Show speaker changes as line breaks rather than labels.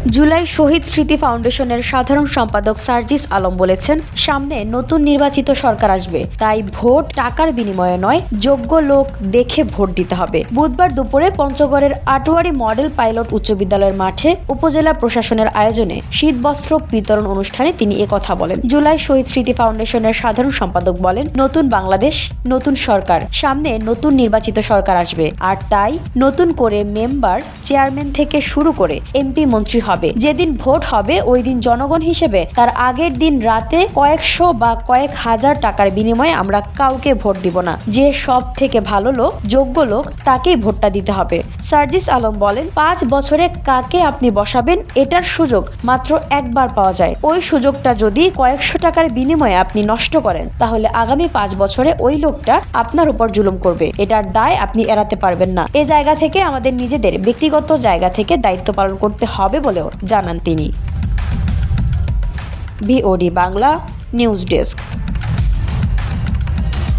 জুলাই শহীদ স্মৃতি ফাউন্ডেশনের সাধারণ সম্পাদক সার্জিস আলম বলেছেন, সামনে নতুন নির্বাচিত সরকার আসবে, তাই ভোট টাকার বিনিময়ে নয়, যোগ্য লোক দেখে ভোট দিতে হবে। বুধবার দুপুরে পঞ্চগড়ের আটোয়ারী মডেল পাইলট উচ্চ বিদ্যালয়ের মাঠে উপজেলা প্রশাসনের আয়োজনে শীতবস্ত্র বিতরণ অনুষ্ঠানে তিনি একথা বলেন। জুলাই শহীদ স্মৃতি ফাউন্ডেশনের সাধারণ সম্পাদক বলেন, নতুন বাংলাদেশ, নতুন সরকার, সামনে নতুন নির্বাচিত সরকার আসবে, আর তাই নতুন করে মেম্বার, চেয়ারম্যান থেকে শুরু করে এমপি, মন্ত্রী হবে। যেদিন ভোট হবে ওই দিন জনগণ হিসেবে তার আগের দিন রাতে কয়েকশো বা কয়েক হাজার টাকার বিনিময়ে আমরা কাউকে ভোট দিব না। যে সব থেকে ভালো লোক, যোগ্য লোক, তাকেই ভোটটা দিতে হবে। সার্জিস আলম বলেন, 5 বছরে কাকে আপনি বসাবেন এটার সুযোগ মাত্র একবার পাওয়া যায়। ওই সুযোগটা যদি কয়েকশো টাকার বিনিময়ে আপনি নষ্ট করেন, তাহলে আগামী 5 বছরে ওই লোকটা আপনার উপর জুলুম করবে। এটার দায় আপনি এড়াতে পারবেন না। এ জায়গা থেকে আমাদের নিজেদের ব্যক্তিগত জায়গা থেকে দায়িত্ব পালন করতে হবে বলেও জানান তিনি। VOD Bangla news desk.